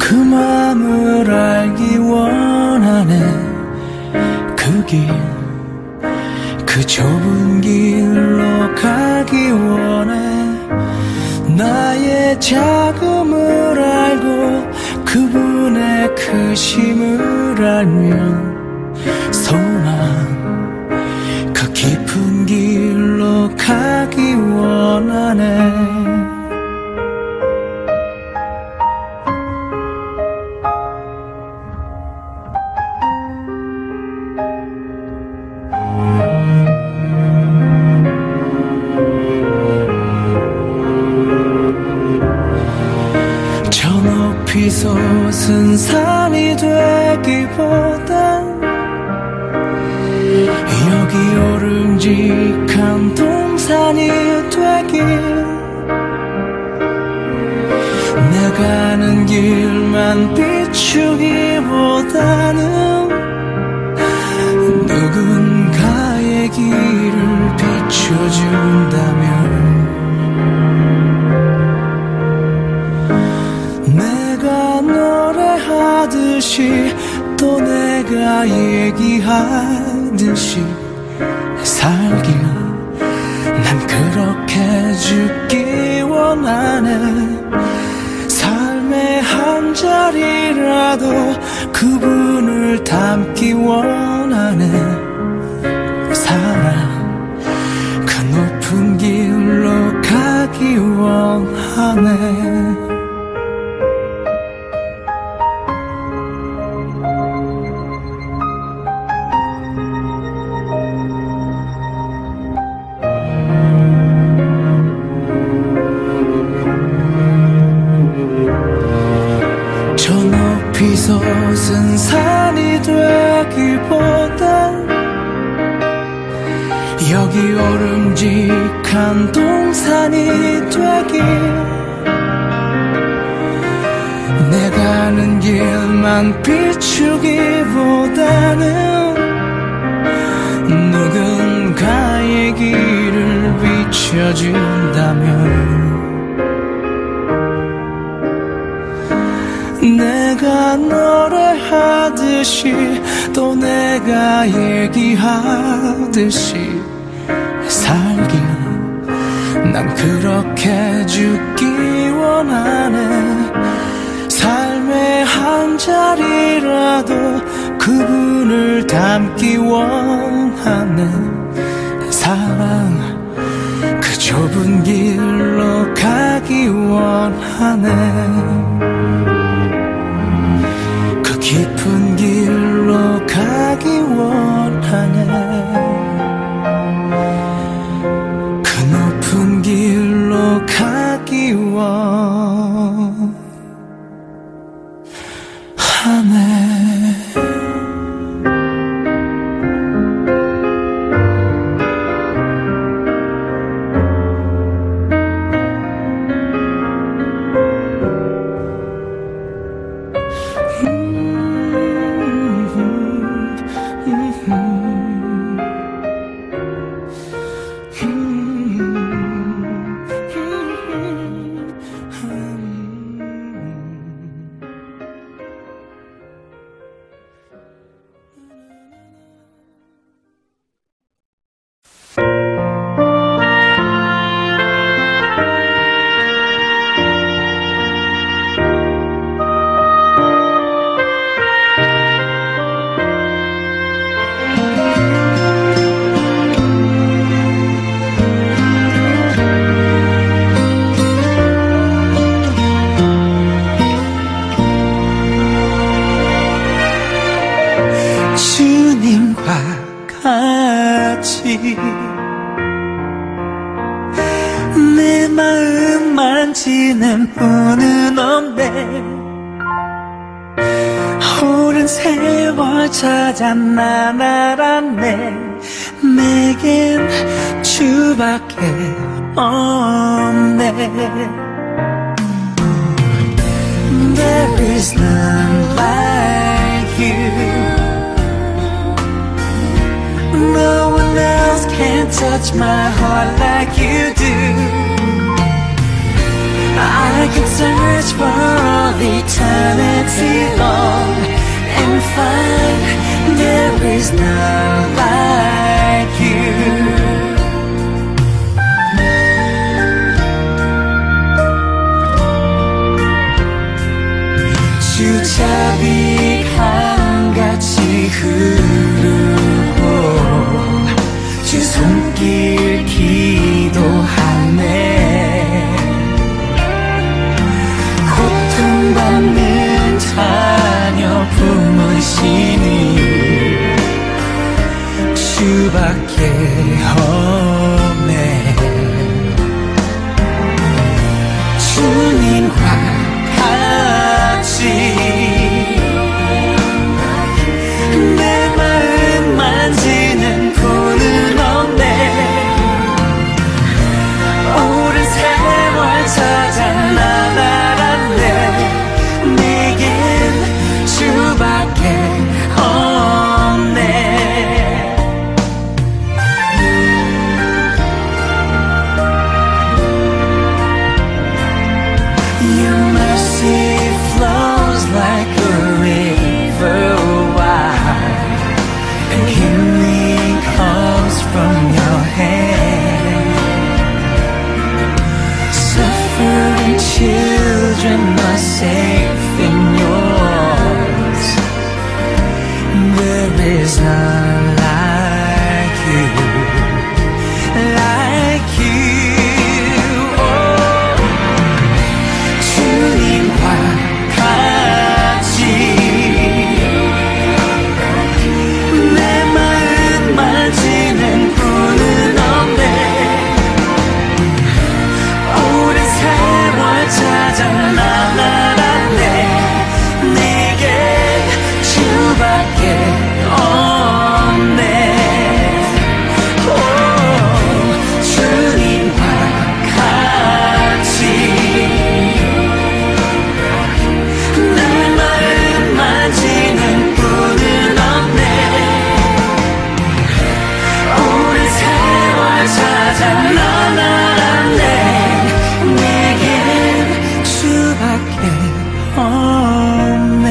그 맘을 알기 원하네. 그 길, 그 좁은 길로 가기 원해. 나의 작음을 알고 그분의 크심을 알면 소망, 그 깊은 길로 가기 원하네. 높이 솟은 산이 되기보단 여기 오름직한 동산이 되길. 내 가는 길만 비추기보다는 누군가의 길을 비춰준다면 내가 노래하듯이 또 내가 얘기하듯이 살길 난 그렇게 죽기 원하네. 삶의 한 자리라도 그분을 담기 원하네. 사랑 그 높은 길로 가기 원하네. 높이 솟은 산이 되기보단 여기 오름직한 동산이 되길. 내 가는 길만 비추기보다는 누군가의 길을 비춰준다면 내가 노래하듯이 또 내가 얘기하듯이 살길 난 그렇게 죽기 원하네. 삶의 한 자리라도 그분을 담기 원하네. 사랑 그 좁은 길로 가기 원하네. 깊은 길로 가기 원하네. 그 높은 길로 가기 원하네. 내 마음 만지는 분은 없네. 오랜 세월 찾아 난 알았네. 내겐 주밖에 없네. There is none like you. No one else can touch my heart like you do. I can search for all eternity empty long and find there is none like you. 주잡이 강같이 흐르고 주 손길 기도하네. 고통받는 자녀 품으시니 주밖에 없네. 주님과 같이 내 마음 만지는 분은 없네. 오랜 세월 찾아 나날았네. 내겐 주밖에 없네. Your mercy flows like a river wide, and healing comes from your hand. Suffering children are safe in yours. There is none like you, like you. Oh, 주님과 같이 내 마음 만지는 분은 없네. 오랜 세월 찾아 나날았네. 내겐 주밖에 없네. 오, 주님과 같이 내 마음 만지는 분은 없네. 오랜 세월 찾아 나날았네. 내겐 주밖에 없네.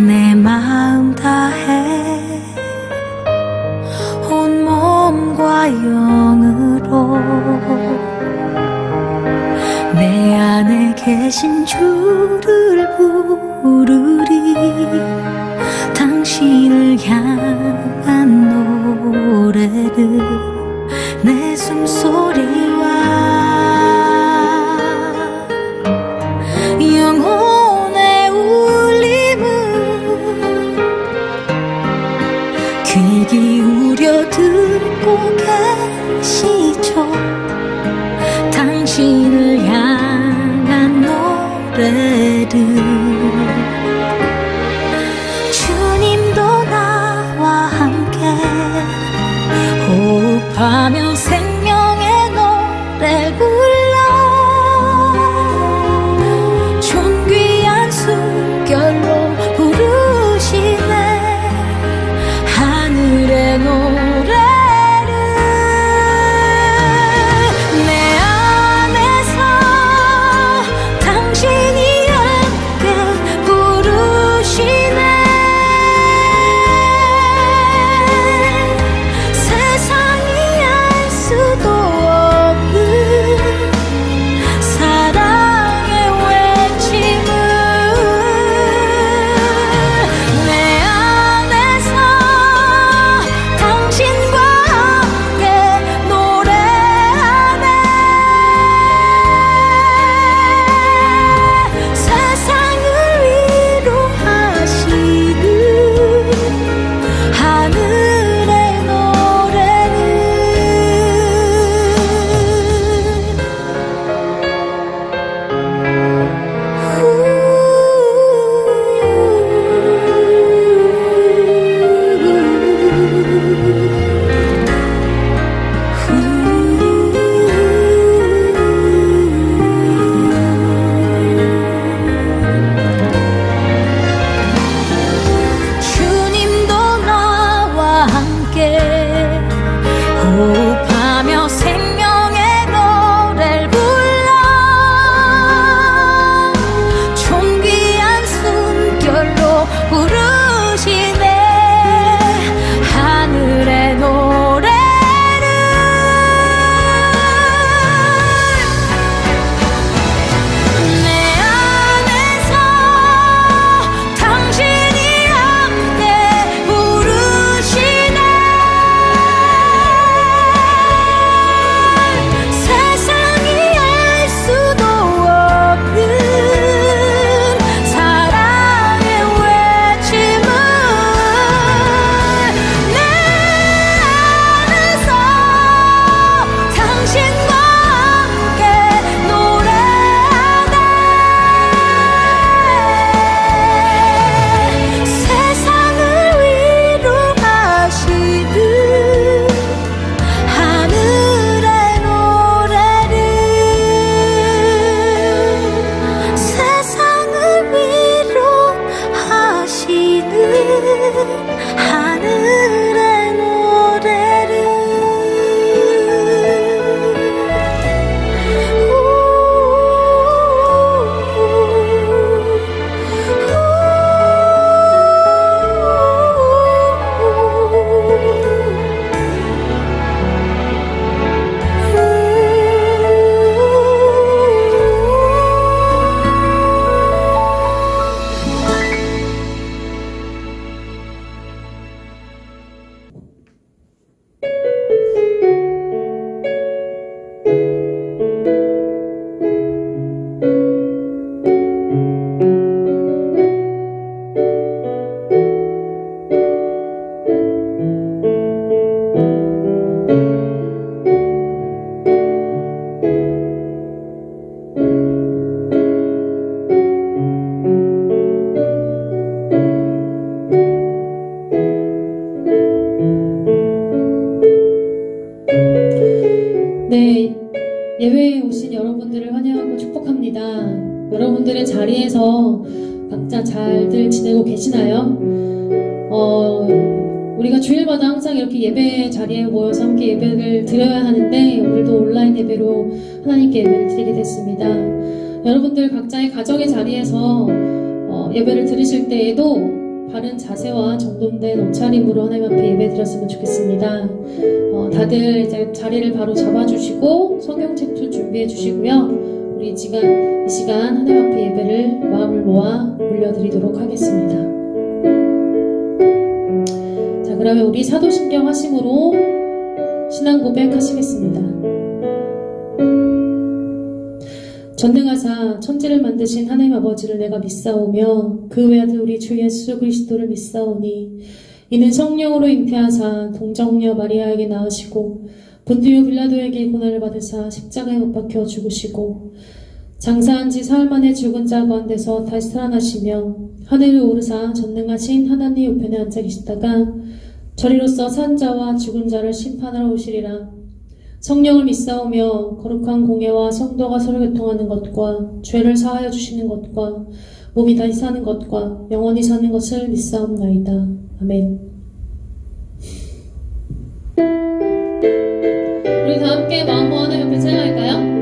내 마음 다해 온몸과 영으로 내 안에 계신 주를 부르리. 당신을 향한 노래를 내 숨소리와 영혼의 울림을 귀 기울여 듣고 계시죠. 당신을 향한 노래를 주님도 나와 함께 호흡하며 생명의 노래 불러 존귀한 숨결로 부르시네. 하늘의 노래를 내 안에서 예배에 오신 여러분들을 환영하고 축복합니다. 여러분들의 자리에서 각자 잘들 지내고 계시나요? 우리가 주일마다 항상 이렇게 예배 자리에 모여서 함께 예배를 드려야 하는데 오늘도 온라인 예배로 하나님께 예배를 드리게 됐습니다. 여러분들 각자의 가정의 자리에서 예배를 드리실 때에도 바른 자세와 정돈된 옷차림으로 하나님 앞에 예배 드렸으면 좋겠습니다. 다들 이제 자리를 바로 잡아주시고 성경책도 준비해 주시고요. 우리 이 시간 하나님 앞에 예배를 마음을 모아 올려드리도록 하겠습니다. 자, 그러면 우리 사도신경 하심으로 신앙 고백하시겠습니다. 전능하사 천지를 만드신 하나님 아버지를 내가 믿사오며 그 외아들 우리 주 예수 그리스도를 믿사오니 이는 성령으로 잉태하사 동정녀 마리아에게 낳으시고 본디오 빌라도에게 고난을 받으사 십자가에 못 박혀 죽으시고 장사한 지 사흘 만에 죽은 자 가운데서 다시 살아나시며 하늘을 오르사 전능하신 하나님 우편에 앉아 계시다가 저리로서 산 자와 죽은 자를 심판하러 오시리라. 성령을 믿사오며 거룩한 공예와 성도가 서로 교통하는 것과 죄를 사하여 주시는 것과 몸이 다시 사는 것과 영원히 사는 것을 믿사옵나이다. 아멘. 우리 다 함께 마음 모아 하나님 앞에 찬양할까요?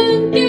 함께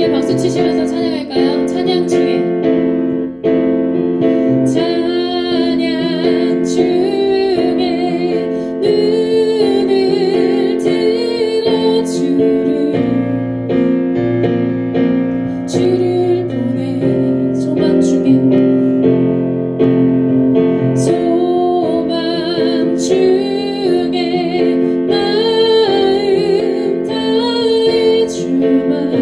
함께 박수 치시면서 찬양할까요? 찬양 중에 찬양 중에 눈을 들어 주를 보내 소망 중에 마음 다해 주만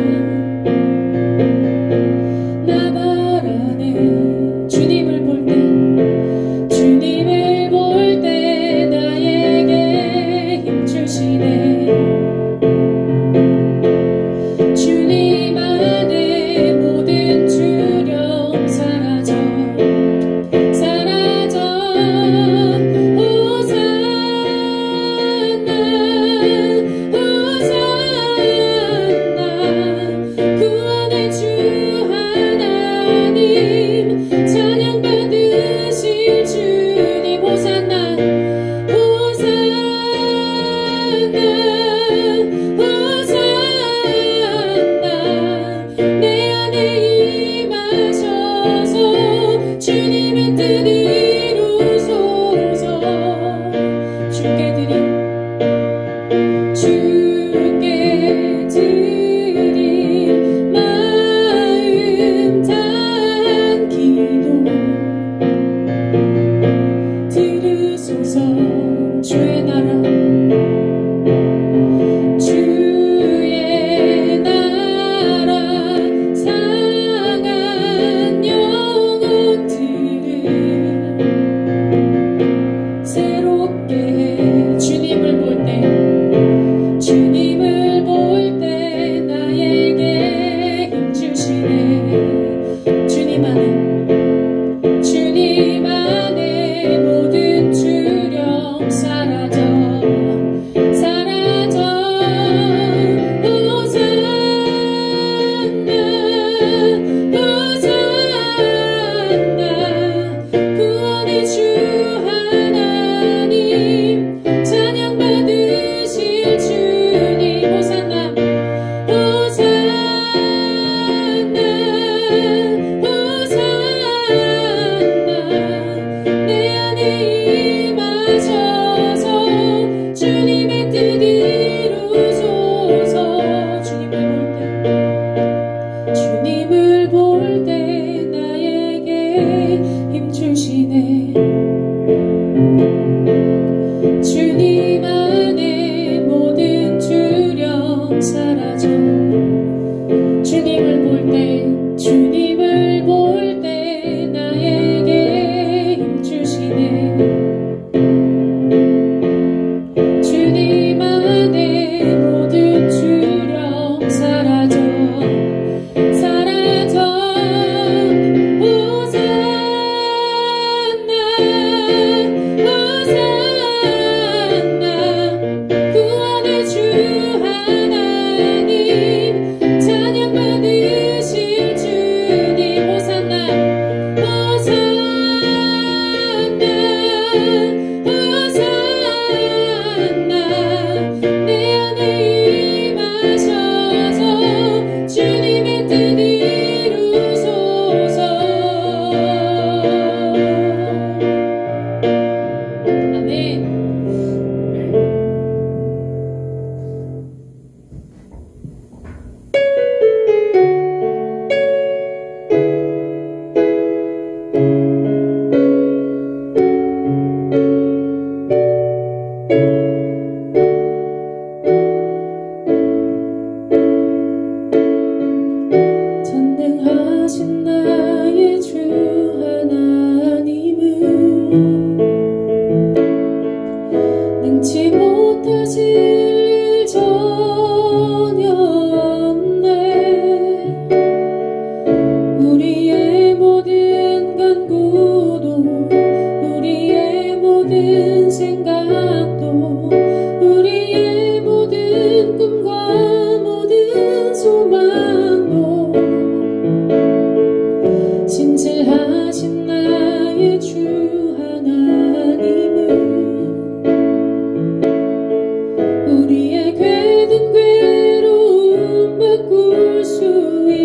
우리의 괴든 괴로움 바꿀 수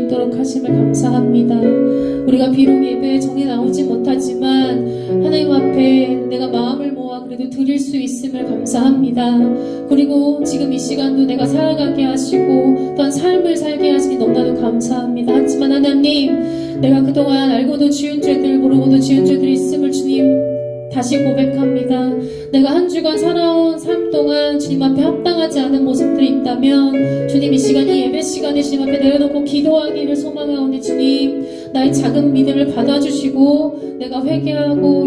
있도록 하심을 감사합니다. 우리가 비록 예배에 정해 나오지 못하지만 하나님 앞에 내가 마음을 모아 그래도 드릴 수 있음을 감사합니다. 그리고 지금 이 시간도 내가 살아가게 하시고 또한 삶을 살게 하시니 너무나도 감사합니다. 하지만 하나님, 내가 그동안 알고도 지은 죄들, 모르고도 지은 죄들이 있음을 주님 다시 고백합니다. 내가 한 주간 살아온 삶 동안 주님 앞에 합당하지 않은 모습들이 있다면 주님 이 시간이 예배 시간에 주님 앞에 내려놓고 기도하기를 소망하오니 주님 나의 작은 믿음을 받아주시고 내가 회개하고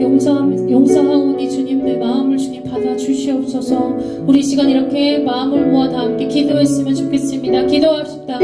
용서하오니 주님 내 마음을 주님 받아주시옵소서. 우리 이 시간 이렇게 마음을 모아 다 함께 기도했으면 좋겠습니다. 기도합시다.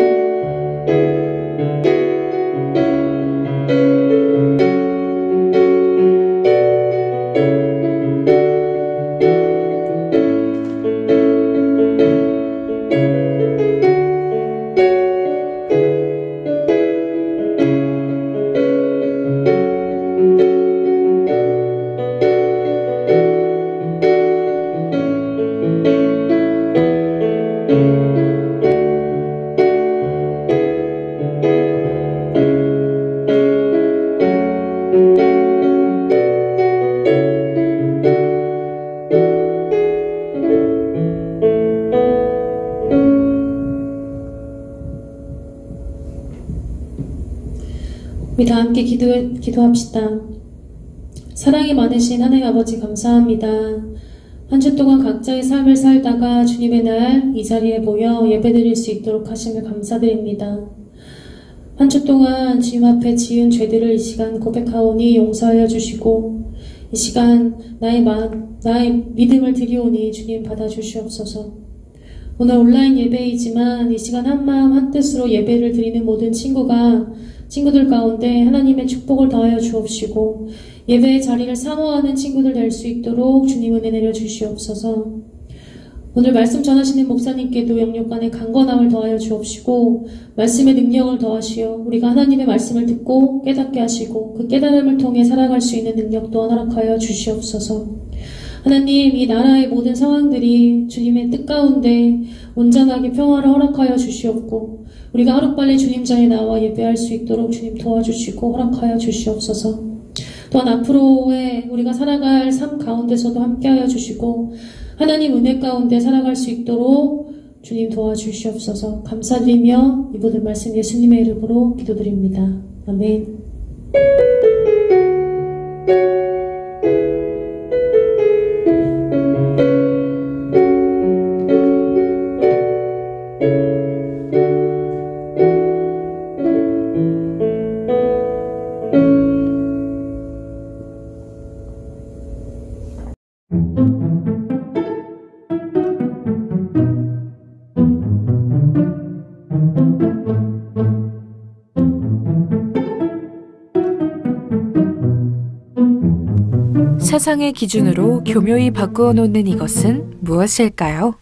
우리 다 함께 기도합시다. 사랑이 많으신 하나님 아버지 감사합니다. 한 주 동안 각자의 삶을 살다가 주님의 날 이 자리에 모여 예배드릴 수 있도록 하심을 감사드립니다. 한 주 동안 주님 앞에 지은 죄들을 이 시간 고백하오니 용서하여 주시고 이 시간 나의 믿음을 드리오니 주님 받아주시옵소서. 오늘 온라인 예배이지만 이 시간 한마음 한뜻으로 예배를 드리는 모든 친구들 가운데 하나님의 축복을 더하여 주옵시고 예배의 자리를 사모하는 친구들 될 수 있도록 주님 은혜 내려 주시옵소서. 오늘 말씀 전하시는 목사님께도 영육간의 강건함을 더하여 주옵시고 말씀의 능력을 더하시어 우리가 하나님의 말씀을 듣고 깨닫게 하시고 그 깨달음을 통해 살아갈 수 있는 능력 또한 허락하여 주시옵소서. 하나님, 이 나라의 모든 상황들이 주님의 뜻 가운데 온전하게 평화를 허락하여 주시옵고 우리가 하루빨리 주님 전에 나와 예배할 수 있도록 주님 도와주시고 허락하여 주시옵소서. 또한 앞으로의 우리가 살아갈 삶 가운데서도 함께하여 주시고 하나님 은혜 가운데 살아갈 수 있도록 주님 도와주시옵소서. 감사드리며 이 모든 말씀 예수님의 이름으로 기도드립니다. 아멘. 세상의 기준으로 교묘히 바꾸어 놓는 이것은 무엇일까요?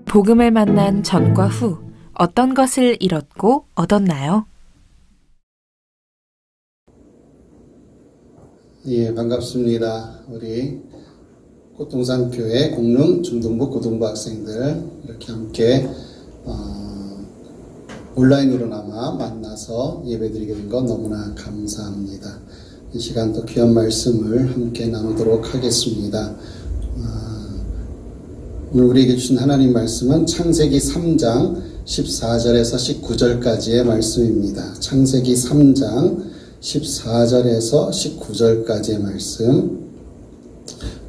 복음을 만난 전과 후 어떤 것을 잃었고 얻었나요? 예, 반갑습니다. 우리 꽃동산교회 공릉 중등부 고등부 학생들 이렇게 함께 온라인으로나마 만나서 예배드리게 된 것 너무나 감사합니다. 이 시간 또 귀한 말씀을 함께 나누도록 하겠습니다. 오늘 우리에게 주신 하나님 말씀은 창세기 3장 14절에서 19절까지의 말씀입니다. 창세기 3장 14절에서 19절까지의 말씀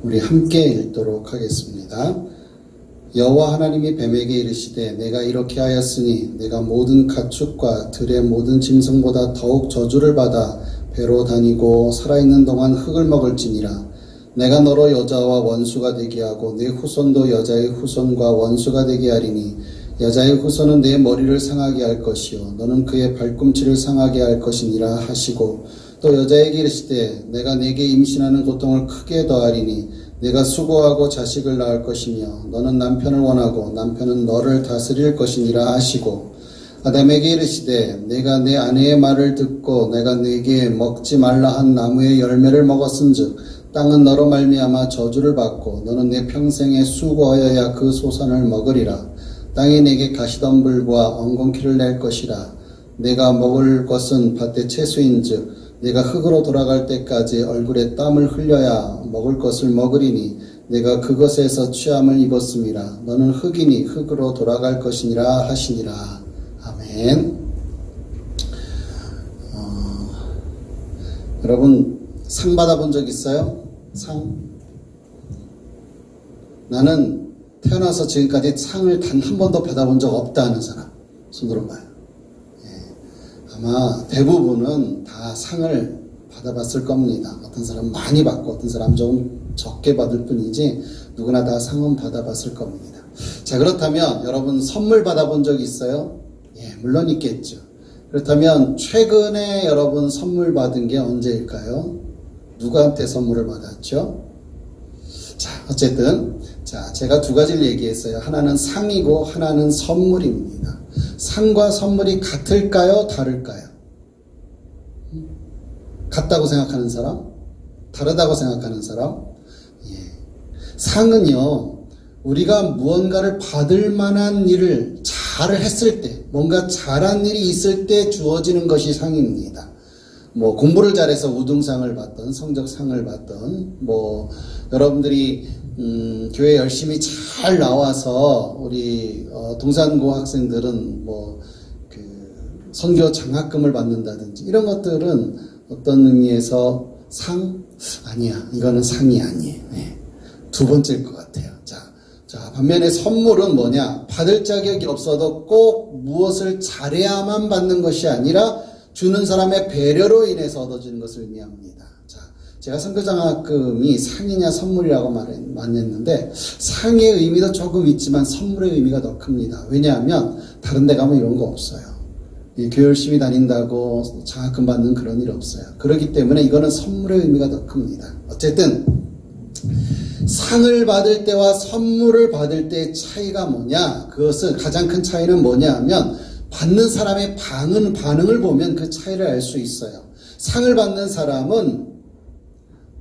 우리 함께 읽도록 하겠습니다. 여호와 하나님이 뱀에게 이르시되 내가 이렇게 하였으니 내가 모든 가축과 들의 모든 짐승보다 더욱 저주를 받아 배로 다니고 살아있는 동안 흙을 먹을지니라. 내가 너로 여자와 원수가 되게 하고 네 후손도 여자의 후손과 원수가 되게 하리니 여자의 후손은 내 머리를 상하게 할 것이요 너는 그의 발꿈치를 상하게 할 것이니라 하시고 또 여자에게 이르시되 내가 내게 임신하는 고통을 크게 더하리니 내가 수고하고 자식을 낳을 것이며 너는 남편을 원하고 남편은 너를 다스릴 것이니라 하시고 아담에게 이르시되 내가 내 아내의 말을 듣고 내가 네게 먹지 말라 한 나무의 열매를 먹었은즉 땅은 너로 말미암아 저주를 받고 너는 내 평생에 수고하여야 그 소산을 먹으리라. 땅이 내게 가시덤불과 엉겅퀴를 낼 것이라. 내가 먹을 것은 밭의 채소인즉 내가 흙으로 돌아갈 때까지 얼굴에 땀을 흘려야 먹을 것을 먹으리니 내가 그것에서 취함을 입었음이라. 너는 흙이니 흙으로 돌아갈 것이니라 하시니라. 아멘. 여러분 상 받아본 적 있어요? 상? 나는 태어나서 지금까지 상을 단 한 번도 받아본 적 없다 하는 사람 손으로 봐요. 예. 아마 대부분은 다 상을 받아봤을 겁니다. 어떤 사람 많이 받고 어떤 사람 좀 적게 받을 뿐이지 누구나 다 상은 받아봤을 겁니다. 자, 그렇다면 여러분 선물 받아본 적 있어요? 예, 물론 있겠죠. 그렇다면 최근에 여러분 선물 받은 게 언제일까요? 누구한테 선물을 받았죠? 자, 어쨌든 자, 제가 두 가지를 얘기했어요. 하나는 상이고 하나는 선물입니다. 상과 선물이 같을까요? 다를까요? 같다고 생각하는 사람? 다르다고 생각하는 사람? 예. 상은요, 우리가 무언가를 받을 만한 일을 잘 했을 때, 뭔가 잘한 일이 있을 때 주어지는 것이 상입니다. 뭐 공부를 잘해서 우등상을 받던 성적상을 받던 뭐 여러분들이 교회 열심히 잘 나와서 우리 동산고 학생들은 뭐 그 선교 장학금을 받는다든지 이런 것들은 어떤 의미에서 상? 아니야. 이거는 상이 아니에요. 네. 두 번째일 것 같아요. 자, 반면에 선물은 뭐냐? 받을 자격이 없어도 꼭 무엇을 잘해야만 받는 것이 아니라 주는 사람의 배려로 인해서 얻어지는 것을 의미합니다. 자, 제가 선교장학금이 상이냐 선물이라고 말했는데 상의 의미도 조금 있지만 선물의 의미가 더 큽니다. 왜냐하면 다른 데 가면 이런 거 없어요. 교회 열심히 다닌다고 장학금 받는 그런 일 없어요. 그렇기 때문에 이거는 선물의 의미가 더 큽니다. 어쨌든 상을 받을 때와 선물을 받을 때의 차이가 뭐냐? 그것은 가장 큰 차이는 뭐냐 하면 받는 사람의 반응을 보면 그 차이를 알 수 있어요. 상을 받는 사람은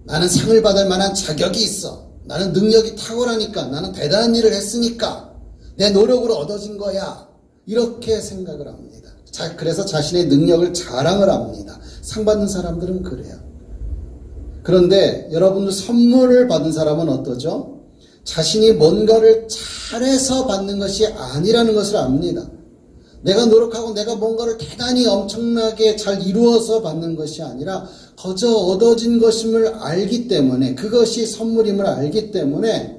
나는 상을 받을 만한 자격이 있어. 나는 능력이 탁월하니까. 나는 대단한 일을 했으니까. 내 노력으로 얻어진 거야. 이렇게 생각을 합니다. 그래서 자신의 능력을 자랑을 합니다. 상 받는 사람들은 그래요. 그런데 여러분들 선물을 받은 사람은 어떠죠? 자신이 뭔가를 잘해서 받는 것이 아니라는 것을 압니다. 내가 노력하고 내가 뭔가를 대단히 엄청나게 잘 이루어서 받는 것이 아니라 거저 얻어진 것임을 알기 때문에 그것이 선물임을 알기 때문에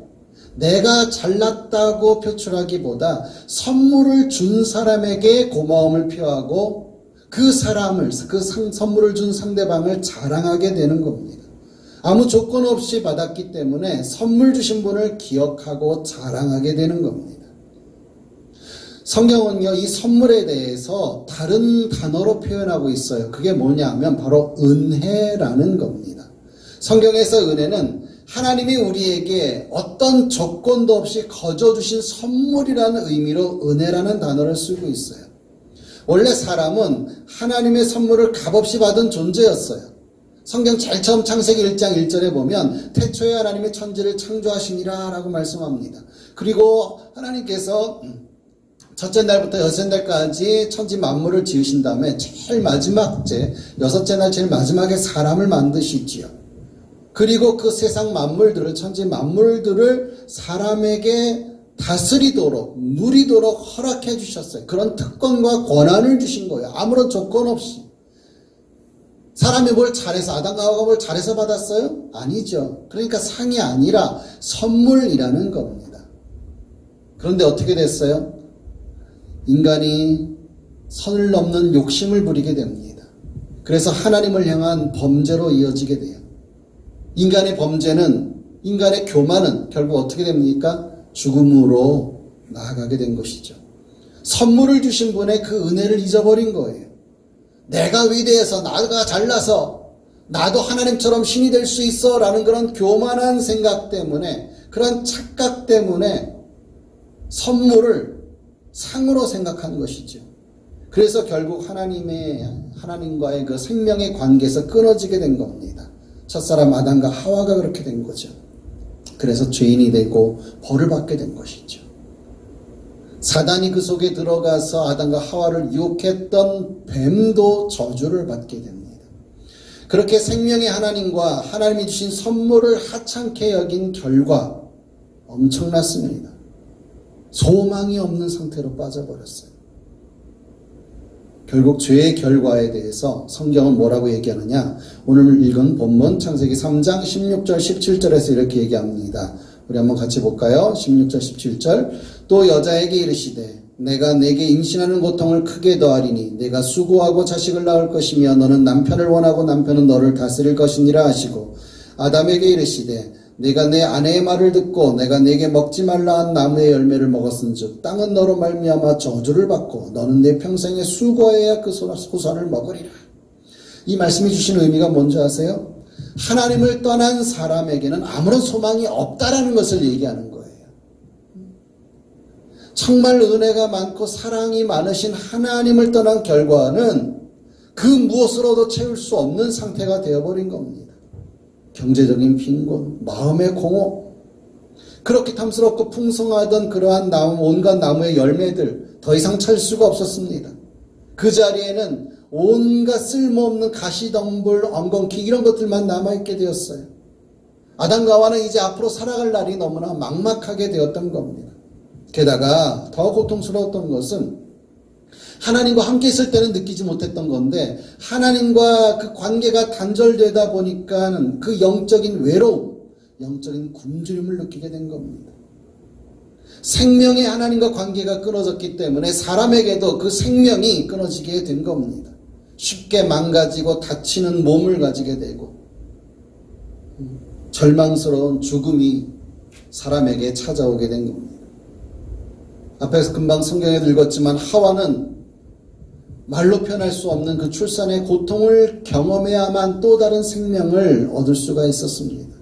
내가 잘났다고 표출하기보다 선물을 준 사람에게 고마움을 표하고 그 사람을 선물을 준 상대방을 자랑하게 되는 겁니다. 아무 조건 없이 받았기 때문에 선물 주신 분을 기억하고 자랑하게 되는 겁니다. 성경은요, 이 선물에 대해서 다른 단어로 표현하고 있어요. 그게 뭐냐 하면 바로 은혜라는 겁니다. 성경에서 은혜는 하나님이 우리에게 어떤 조건도 없이 거저 주신 선물이라는 의미로 은혜라는 단어를 쓰고 있어요. 원래 사람은 하나님의 선물을 값없이 받은 존재였어요. 성경 제일 처음 창세기 1장 1절에 보면 태초에 하나님의 천지를 창조하시니라 라고 말씀합니다. 그리고 하나님께서 첫째 날부터 여섯째 날까지 천지 만물을 지으신 다음에 제일 마지막 여섯째 날 제일 마지막에 사람을 만드시지요. 그리고 그 세상 만물들을, 천지 만물들을 사람에게 다스리도록, 누리도록 허락해 주셨어요. 그런 특권과 권한을 주신 거예요. 아무런 조건 없이. 사람이 뭘 잘해서, 아담과 하와가 뭘 잘해서 받았어요? 아니죠. 그러니까 상이 아니라 선물이라는 겁니다. 그런데 어떻게 됐어요? 인간이 선을 넘는 욕심을 부리게 됩니다. 그래서 하나님을 향한 범죄로 이어지게 돼요. 인간의 범죄는, 인간의 교만은 결국 어떻게 됩니까? 죽음으로 나아가게 된 것이죠. 선물을 주신 분의 그 은혜를 잊어버린 거예요. 내가 위대해서, 나가 잘나서 나도 하나님처럼 신이 될 수 있어 라는 그런 교만한 생각 때문에, 그런 착각 때문에 선물을 상으로 생각한 것이죠. 그래서 결국 하나님과의 그 생명의 관계에서 끊어지게 된 겁니다. 첫사람 아담과 하와가 그렇게 된 거죠. 그래서 죄인이 되고 벌을 받게 된 것이죠. 사단이 그 속에 들어가서 아담과 하와를 유혹했던 뱀도 저주를 받게 됩니다. 그렇게 생명의 하나님과 하나님이 주신 선물을 하찮게 여긴 결과 엄청났습니다. 소망이 없는 상태로 빠져버렸어요. 결국 죄의 결과에 대해서 성경은 뭐라고 얘기하느냐? 오늘 읽은 본문 창세기 3장 16절 17절에서 이렇게 얘기합니다. 우리 한번 같이 볼까요? 16절 17절. 또 여자에게 이르시되 내가 내게 임신하는 고통을 크게 더하리니 내가 수고하고 자식을 낳을 것이며 너는 남편을 원하고 남편은 너를 다스릴 것이니라 하시고, 아담에게 이르시되 내가 내 아내의 말을 듣고 내가 내게 먹지 말라 한 나무의 열매를 먹었은즉 땅은 너로 말미암아 저주를 받고 너는 내 평생에 수고해야 그 소산을 먹으리라. 이 말씀이 주신 의미가 뭔지 아세요? 하나님을 떠난 사람에게는 아무런 소망이 없다라는 것을 얘기하는 거예요. 정말 은혜가 많고 사랑이 많으신 하나님을 떠난 결과는 그 무엇으로도 채울 수 없는 상태가 되어버린 겁니다. 경제적인 빈곤, 마음의 공허, 그렇게 탐스럽고 풍성하던 그러한 온갖 나무의 열매들 더 이상 찰 수가 없었습니다. 그 자리에는 온갖 쓸모없는 가시덤불, 엉겅퀴 이런 것들만 남아있게 되었어요. 아담과 하와는 이제 앞으로 살아갈 날이 너무나 막막하게 되었던 겁니다. 게다가 더 고통스러웠던 것은 하나님과 함께 있을 때는 느끼지 못했던 건데, 하나님과 그 관계가 단절되다 보니까 그 영적인 외로움, 영적인 굶주림을 느끼게 된 겁니다. 생명의 하나님과 관계가 끊어졌기 때문에 사람에게도 그 생명이 끊어지게 된 겁니다. 쉽게 망가지고 다치는 몸을 가지게 되고 절망스러운 죽음이 사람에게 찾아오게 된 겁니다. 앞에서 금방 성경에 읽었지만 하와는 말로 표현할 수 없는 그 출산의 고통을 경험해야만 또 다른 생명을 얻을 수가 있었습니다.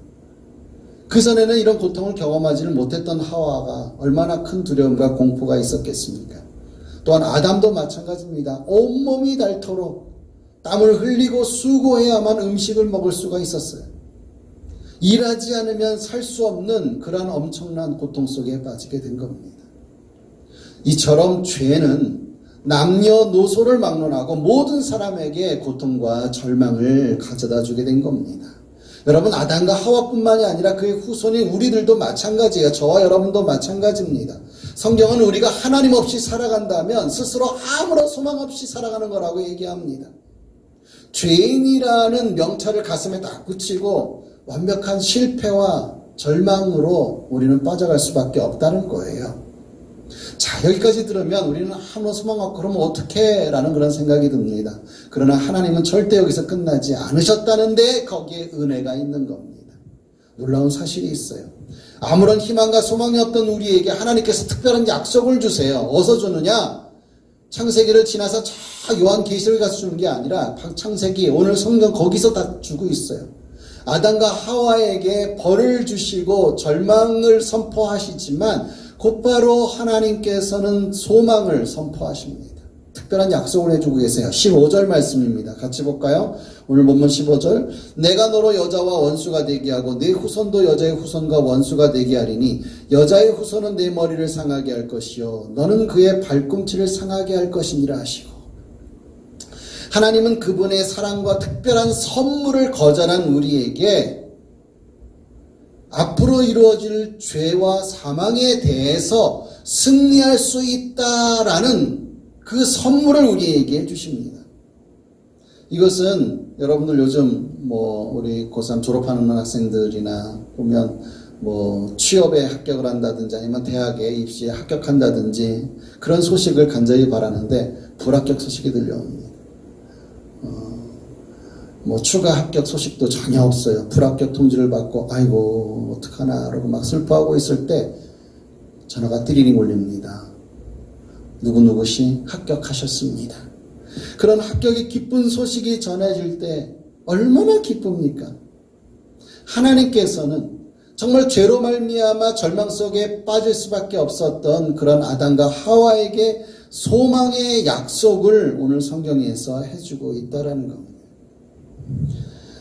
그전에는 이런 고통을 경험하지를 못했던 하와가 얼마나 큰 두려움과 공포가 있었겠습니까? 또한 아담도 마찬가지입니다. 온몸이 닳도록 땀을 흘리고 수고해야만 음식을 먹을 수가 있었어요. 일하지 않으면 살 수 없는 그러한 엄청난 고통 속에 빠지게 된 겁니다. 이처럼 죄는 남녀노소를 막론하고 모든 사람에게 고통과 절망을 가져다 주게 된 겁니다. 여러분, 아담과 하와뿐만이 아니라 그의 후손인 우리들도 마찬가지예요. 저와 여러분도 마찬가지입니다. 성경은 우리가 하나님 없이 살아간다면 스스로 아무런 소망 없이 살아가는 거라고 얘기합니다. 죄인이라는 명찰을 가슴에 딱 붙이고 완벽한 실패와 절망으로 우리는 빠져갈 수밖에 없다는 거예요. 자, 여기까지 들으면 우리는 아무런 소망 없고 그러면 어떡해? 라는 그런 생각이 듭니다. 그러나 하나님은 절대 여기서 끝나지 않으셨다는데 거기에 은혜가 있는 겁니다. 놀라운 사실이 있어요. 아무런 희망과 소망이 없던 우리에게 하나님께서 특별한 약속을 주세요. 어디서 주느냐? 창세기를 지나서 저 요한계시록에 가서 주는 게 아니라 창세기, 오늘 성경 거기서 다 주고 있어요. 아담과 하와에게 벌을 주시고 절망을 선포하시지만 곧바로 하나님께서는 소망을 선포하십니다. 특별한 약속을 해주고 계세요. 15절 말씀입니다. 같이 볼까요? 오늘 본문 15절. 내가 너로 여자와 원수가 되게 하고 네 후손도 여자의 후손과 원수가 되게 하리니 여자의 후손은 내 머리를 상하게 할 것이요 너는 그의 발꿈치를 상하게 할 것이니라 하시고, 하나님은 그분의 사랑과 특별한 선물을 거절한 우리에게 앞으로 이루어질 죄와 사망에 대해서 승리할 수 있다라는 그 선물을 우리에게 해주십니다. 이것은 여러분들 요즘 우리 고3 졸업하는 학생들이나 보면 취업에 합격을 한다든지 아니면 대학에 입시에 합격한다든지 그런 소식을 간절히 바라는데 불합격 소식이 들려옵니다. 뭐 추가 합격 소식도 전혀 없어요. 불합격 통지를 받고 아이고 어떡하나 그러고 막 슬퍼하고 있을 때 전화가 띠리링 울립니다. 누구누구시 합격하셨습니다. 그런 합격의 기쁜 소식이 전해질 때 얼마나 기쁩니까? 하나님께서는 정말 죄로 말미암아 절망 속에 빠질 수밖에 없었던 그런 아담과 하와에게 소망의 약속을 오늘 성경에서 해주고 있다라는 겁니다.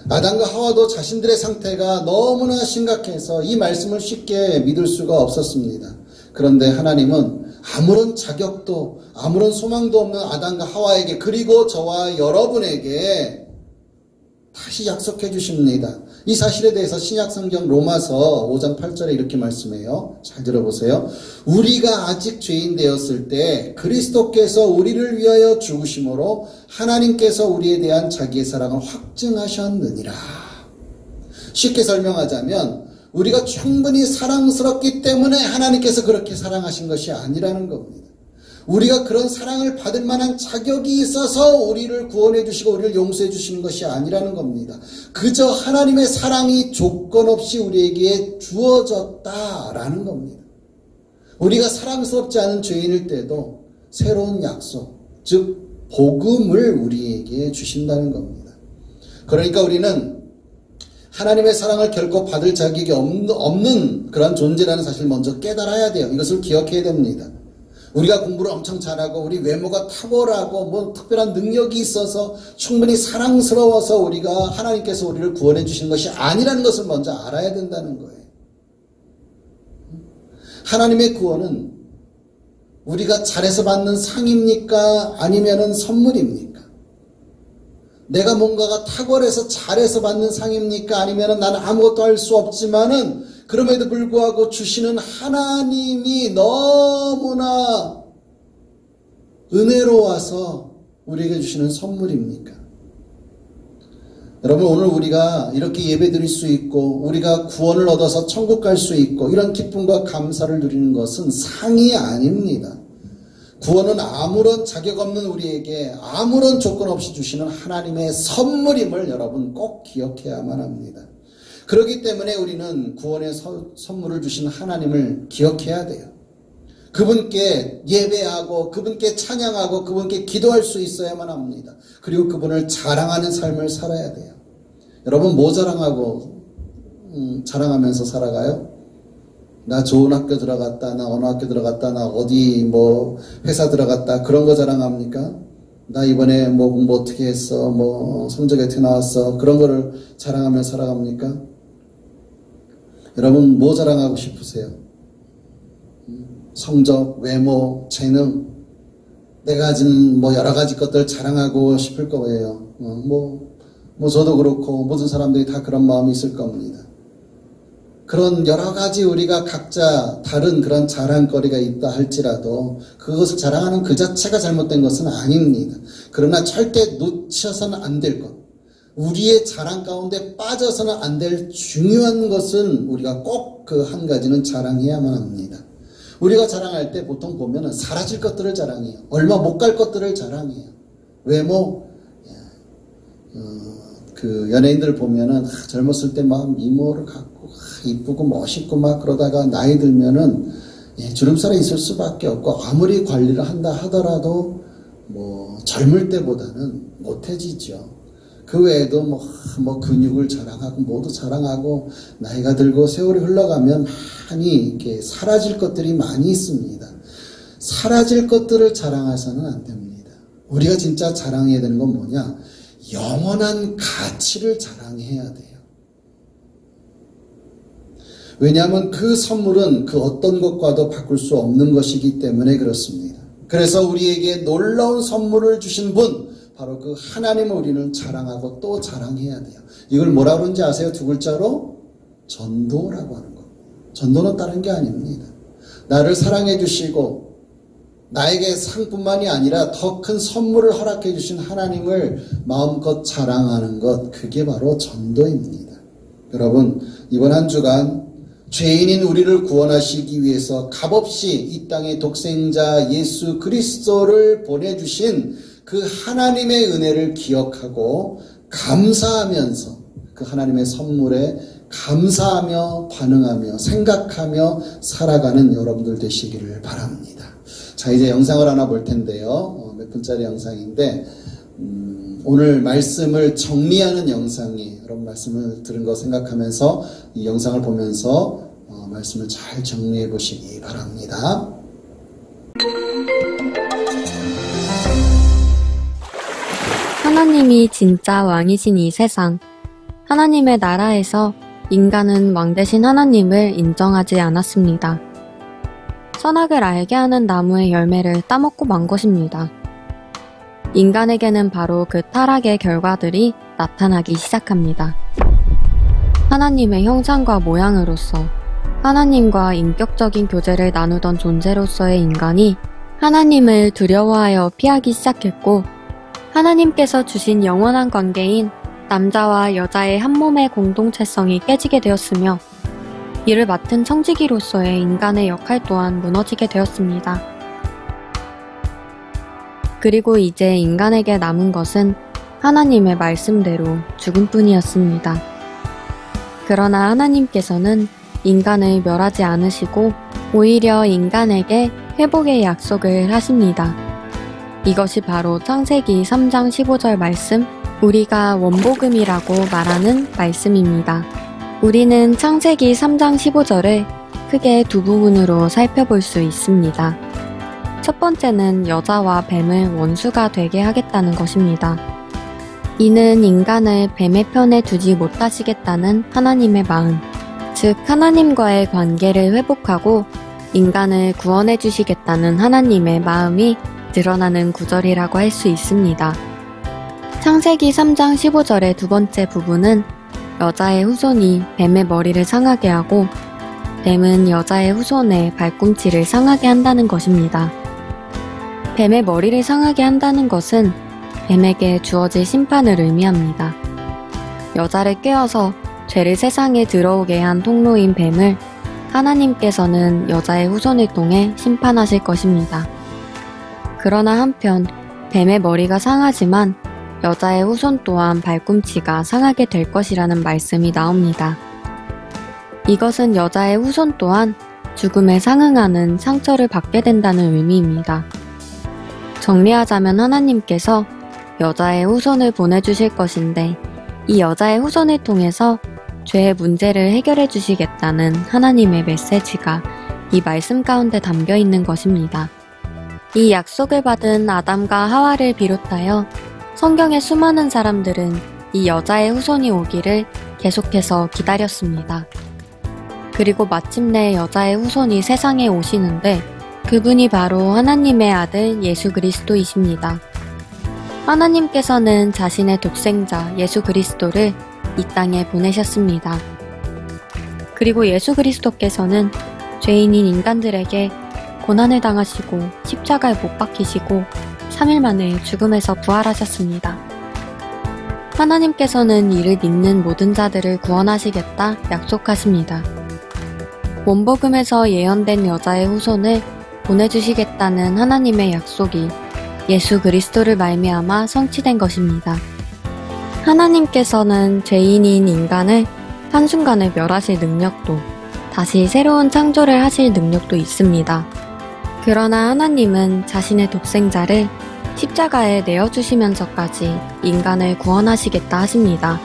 아담과 하와도 자신들의 상태가 너무나 심각해서 이 말씀을 쉽게 믿을 수가 없었습니다. 그런데 하나님은 아무런 자격도 아무런 소망도 없는 아담과 하와에게 그리고 저와 여러분에게 다시 약속해 주십니다. 이 사실에 대해서 신약성경 로마서 5장 8절에 이렇게 말씀해요. 잘 들어보세요. 우리가 아직 죄인 되었을 때 그리스도께서 우리를 위하여 죽으심으로 하나님께서 우리에 대한 자기의 사랑을 확증하셨느니라. 쉽게 설명하자면 우리가 충분히 사랑스럽기 때문에 하나님께서 그렇게 사랑하신 것이 아니라는 겁니다. 우리가 그런 사랑을 받을 만한 자격이 있어서 우리를 구원해 주시고 우리를 용서해 주시는 것이 아니라는 겁니다. 그저 하나님의 사랑이 조건 없이 우리에게 주어졌다라는 겁니다. 우리가 사랑스럽지 않은 죄인일 때도 새로운 약속, 즉 복음을 우리에게 주신다는 겁니다. 그러니까 우리는 하나님의 사랑을 결코 받을 자격이 없는 그런 존재라는 사실을 먼저 깨달아야 돼요. 이것을 기억해야 됩니다. 우리가 공부를 엄청 잘하고 우리 외모가 탁월하고 뭐 특별한 능력이 있어서 충분히 사랑스러워서 우리가 하나님께서 우리를 구원해 주시는 것이 아니라는 것을 먼저 알아야 된다는 거예요. 하나님의 구원은 우리가 잘해서 받는 상입니까? 아니면은 선물입니까? 내가 뭔가가 탁월해서 잘해서 받는 상입니까? 아니면은 나는 아무것도 할 수 없지만은 그럼에도 불구하고 주시는 하나님이 너무나 은혜로워서 우리에게 주시는 선물입니까? 여러분, 오늘 우리가 이렇게 예배 드릴 수 있고 우리가 구원을 얻어서 천국 갈 수 있고 이런 기쁨과 감사를 누리는 것은 상이 아닙니다. 구원은 아무런 자격 없는 우리에게 아무런 조건 없이 주시는 하나님의 선물임을 여러분 꼭 기억해야만 합니다. 그렇기 때문에 우리는 구원의 선물을 주신 하나님을 기억해야 돼요. 그분께 예배하고 그분께 찬양하고 그분께 기도할 수 있어야만 합니다. 그리고 그분을 자랑하는 삶을 살아야 돼요. 여러분 뭐 자랑하고 자랑하면서 살아가요? 나 좋은 학교 들어갔다, 나 어느 학교 들어갔다, 나 어디 뭐 회사 들어갔다 그런 거 자랑합니까? 나 이번에 뭐 공부 어떻게 했어, 뭐 성적이 어떻게 나왔어 그런 거를 자랑하며 살아갑니까? 여러분 뭐 자랑하고 싶으세요? 성적, 외모, 재능, 내가 가진 뭐 여러 가지 것들 자랑하고 싶을 거예요. 뭐 저도 그렇고 모든 사람들이 다 그런 마음이 있을 겁니다. 그런 여러 가지 우리가 각자 다른 그런 자랑거리가 있다 할지라도 그것을 자랑하는 그 자체가 잘못된 것은 아닙니다. 그러나 절대 놓쳐서는 안 될 것, 우리의 자랑 가운데 빠져서는 안 될 중요한 것은 우리가 꼭 그 한 가지는 자랑해야만 합니다. 우리가 자랑할 때 보통 보면은 사라질 것들을 자랑해요. 얼마 못 갈 것들을 자랑해요. 외모, 그 연예인들 보면은 젊었을 때 막 미모를 갖고 이쁘고 멋있고 막 그러다가 나이 들면은 주름살이 있을 수밖에 없고 아무리 관리를 한다 하더라도 뭐 젊을 때보다는 못해지죠. 그 외에도 뭐 근육을 자랑하고 모두 자랑하고 나이가 들고 세월이 흘러가면 많이 이렇게 사라질 것들이 많이 있습니다. 사라질 것들을 자랑해서는 안 됩니다. 우리가 진짜 자랑해야 되는 건 뭐냐? 영원한 가치를 자랑해야 돼요. 왜냐하면 그 선물은 그 어떤 것과도 바꿀 수 없는 것이기 때문에 그렇습니다. 그래서 우리에게 놀라운 선물을 주신 분, 바로 그 하나님을 우리는 자랑하고 또 자랑해야 돼요. 이걸 뭐라고 그러는지 아세요? 두 글자로 전도라고 하는 겁니다. 전도는 다른 게 아닙니다. 나를 사랑해 주시고 나에게 상뿐만이 아니라 더 큰 선물을 허락해 주신 하나님을 마음껏 자랑하는 것, 그게 바로 전도입니다. 여러분, 이번 한 주간 죄인인 우리를 구원하시기 위해서 값없이 이 땅의 독생자 예수 그리스도를 보내주신 그 하나님의 은혜를 기억하고 감사하면서 그 하나님의 선물에 감사하며 반응하며 생각하며 살아가는 여러분들 되시기를 바랍니다. 자, 이제 영상을 하나 볼 텐데요. 몇 분짜리 영상인데 오늘 말씀을 정리하는 영상이 여러분 말씀을 들은 거 생각하면서 이 영상을 보면서 말씀을 잘 정리해 보시기 바랍니다. 하나님이 진짜 왕이신 이 세상, 하나님의 나라에서 인간은 왕 대신 하나님을 인정하지 않았습니다. 선악을 알게 하는 나무의 열매를 따먹고 만 것입니다. 인간에게는 바로 그 타락의 결과들이 나타나기 시작합니다. 하나님의 형상과 모양으로서 하나님과 인격적인 교제를 나누던 존재로서의 인간이 하나님을 두려워하여 피하기 시작했고, 하나님께서 주신 영원한 관계인 남자와 여자의 한 몸의 공동체성이 깨지게 되었으며, 이를 맡은 청지기로서의 인간의 역할 또한 무너지게 되었습니다. 그리고 이제 인간에게 남은 것은 하나님의 말씀대로 죽음뿐이었습니다. 그러나 하나님께서는 인간을 멸하지 않으시고 오히려 인간에게 회복의 약속을 하십니다. 이것이 바로 창세기 3장 15절 말씀, 우리가 원복음이라고 말하는 말씀입니다. 우리는 창세기 3장 15절을 크게 두 부분으로 살펴볼 수 있습니다. 첫 번째는 여자와 뱀을 원수가 되게 하겠다는 것입니다. 이는 인간을 뱀의 편에 두지 못하시겠다는 하나님의 마음, 즉 하나님과의 관계를 회복하고 인간을 구원해 주시겠다는 하나님의 마음이 드러나는 구절이라고 할 수 있습니다. 창세기 3장 15절의 두 번째 부분은 여자의 후손이 뱀의 머리를 상하게 하고 뱀은 여자의 후손의 발꿈치를 상하게 한다는 것입니다. 뱀의 머리를 상하게 한다는 것은 뱀에게 주어질 심판을 의미합니다. 여자를 꿰어서 죄를 세상에 들어오게 한 통로인 뱀을 하나님께서는 여자의 후손을 통해 심판하실 것입니다. 그러나 한편 뱀의 머리가 상하지만 여자의 후손 또한 발꿈치가 상하게 될 것이라는 말씀이 나옵니다. 이것은 여자의 후손 또한 죽음에 상응하는 상처를 받게 된다는 의미입니다. 정리하자면 하나님께서 여자의 후손을 보내주실 것인데 이 여자의 후손을 통해서 죄의 문제를 해결해 주시겠다는 하나님의 메시지가 이 말씀 가운데 담겨 있는 것입니다. 이 약속을 받은 아담과 하와를 비롯하여 성경의 수많은 사람들은 이 여자의 후손이 오기를 계속해서 기다렸습니다. 그리고 마침내 여자의 후손이 세상에 오시는데 그분이 바로 하나님의 아들 예수 그리스도이십니다. 하나님께서는 자신의 독생자 예수 그리스도를 이 땅에 보내셨습니다. 그리고 예수 그리스도께서는 죄인인 인간들에게 고난을 당하시고 십자가에 못 박히시고 3일 만에 죽음에서 부활하셨습니다. 하나님께서는 이를 믿는 모든 자들을 구원하시겠다 약속하십니다. 원복음에서 예언된 여자의 후손을 보내주시겠다는 하나님의 약속이 예수 그리스도를 말미암아 성취된 것입니다. 하나님께서는 죄인인 인간을 한순간에 멸하실 능력도, 다시 새로운 창조를 하실 능력도 있습니다. 그러나 하나님은 자신의 독생자를 십자가에 내어주시면서까지 인간을 구원하시겠다 하십니다.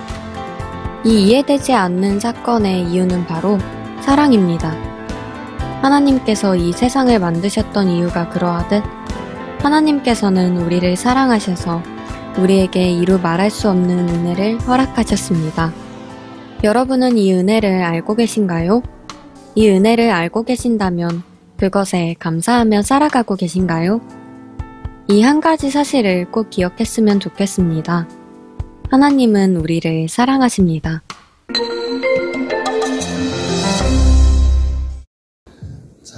이 이해되지 않는 사건의 이유는 바로 사랑입니다. 하나님께서 이 세상을 만드셨던 이유가 그러하듯 하나님께서는 우리를 사랑하셔서 우리에게 이루 말할 수 없는 은혜를 허락하셨습니다. 여러분은 이 은혜를 알고 계신가요? 이 은혜를 알고 계신다면 그것에 감사하며 살아가고 계신가요? 이 한 가지 사실을 꼭 기억했으면 좋겠습니다. 하나님은 우리를 사랑하십니다. 자,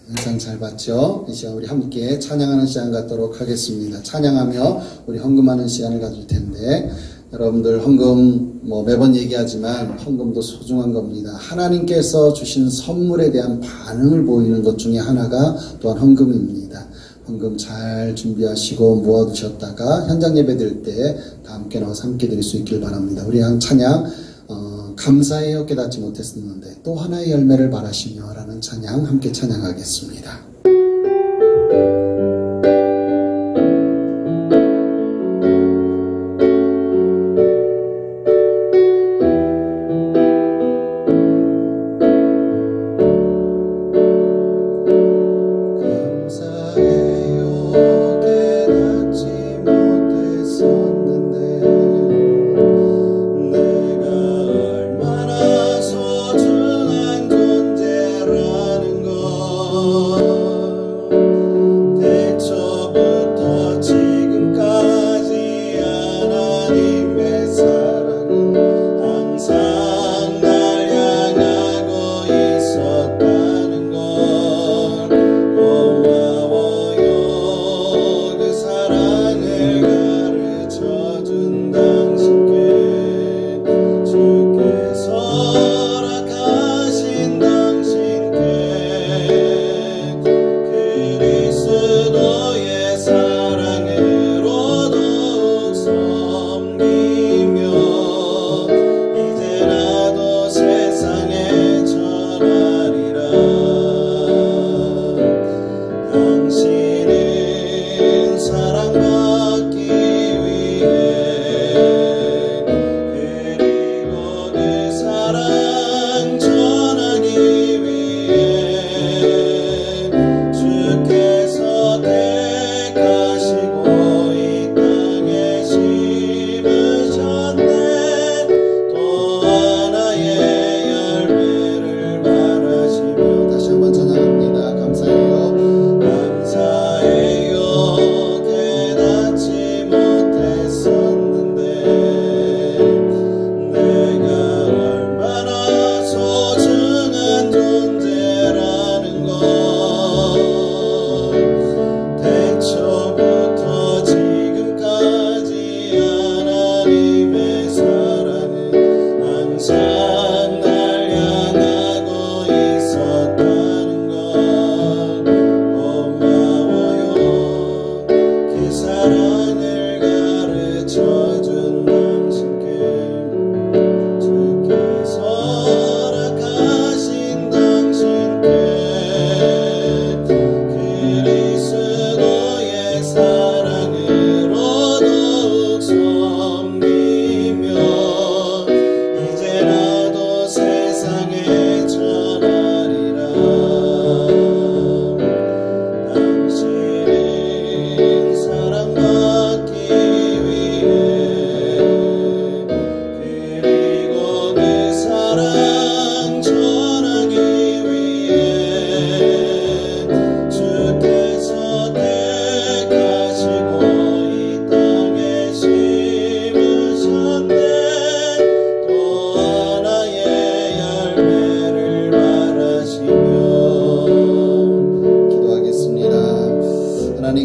영상 잘 봤죠? 이 시간 우리 함께 찬양하는 시간 갖도록 하겠습니다. 찬양하며 우리 헌금하는 시간을 가질 텐데 여러분들 헌금 매번 얘기하지만 헌금도 소중한 겁니다. 하나님께서 주신 선물에 대한 반응을 보이는 것 중에 하나가 또한 헌금입니다. 헌금 잘 준비하시고 모아두셨다가 현장 예배 드릴 때 다 함께 나와서 함께 드릴 수 있길 바랍니다. 우리 찬양 감사해요 깨닫지 못했었는데 또 하나의 열매를 바라시며 라는 찬양 함께 찬양하겠습니다.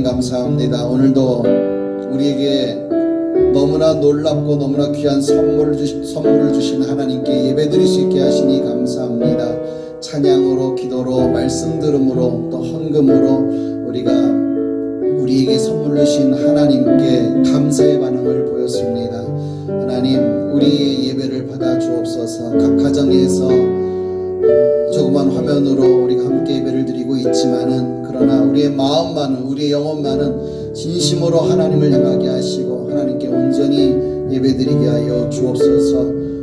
감사합니다. 오늘도 우리에게 너무나 놀랍고 너무나 귀한 선물을 주신 하나님께 예배드릴 수 있게 하시니 감사합니다. 찬양으로, 기도로, 말씀 들음으로, 또 헌금으로 우리가 우리에게 선물을 주신 하나님께 감사의 반응을 보였습니다. 하나님, 우리의 예배를 받아 주옵소서. 각 가정에서 조그만 화면으로 우리가 함께 예배를 드리고 있지만은, 그러나 우리의 마음만은, 우리의 영혼만은 진심으로 하나님을 향하게 하시고 하나님께 온전히 예배드리게 하여 주옵소서.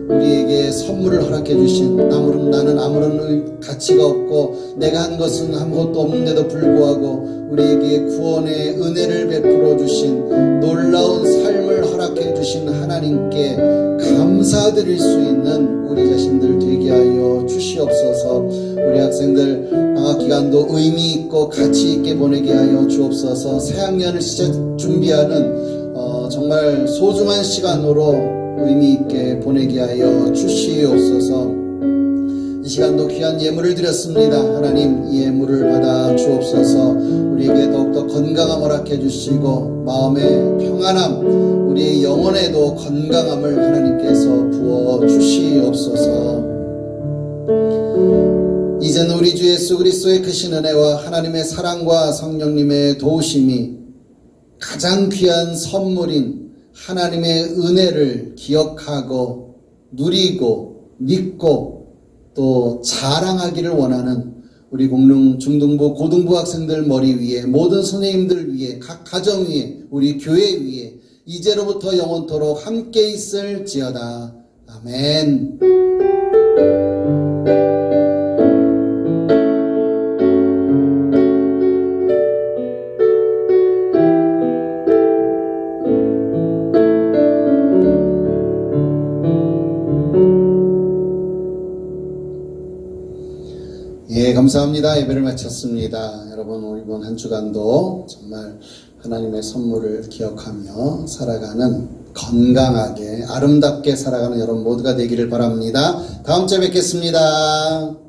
우리에게 선물을 허락해 주신, 나는 아무런 가치가 없고 내가 한 것은 아무것도 없는데도 불구하고 우리에게 구원의 은혜를 베풀어 주신, 놀라운 삶을 허락해 주신 하나님께 감사드릴 수 있는 우리 자신들 되게 하여 주시옵소서. 우리 학생들 방학기간도 의미 있고 가치 있게 보내게 하여 주옵소서. 새학년을 준비하는 정말 소중한 시간으로 의미 있게 보내게 하여 주시옵소서. 이 시간도 귀한 예물을 드렸습니다. 하나님, 이 예물을 받아 주옵소서. 우리에게 더욱더 건강함을 허락해 주시고 마음의 평안함, 우리의 영혼에도 건강함을 하나님께서 부어 주시옵소서. 이제는 우리 주 예수 그리스도의 크신 은혜와 하나님의 사랑과 성령님의 도우심이 가장 귀한 선물인 하나님의 은혜를 기억하고 누리고 믿고 또 자랑하기를 원하는 우리 공릉 중등부 고등부 학생들 머리 위에 모든 선생님들 위에 각 가정 위에 우리 교회 위에 이제로부터 영원토록 함께 있을지어다. 아멘. 예, 감사합니다. 예배를 마쳤습니다. 여러분, 이번 한 주간도 정말 하나님의 선물을 기억하며 살아가는 건강하게 아름답게 살아가는 여러분 모두가 되기를 바랍니다. 다음 주에 뵙겠습니다.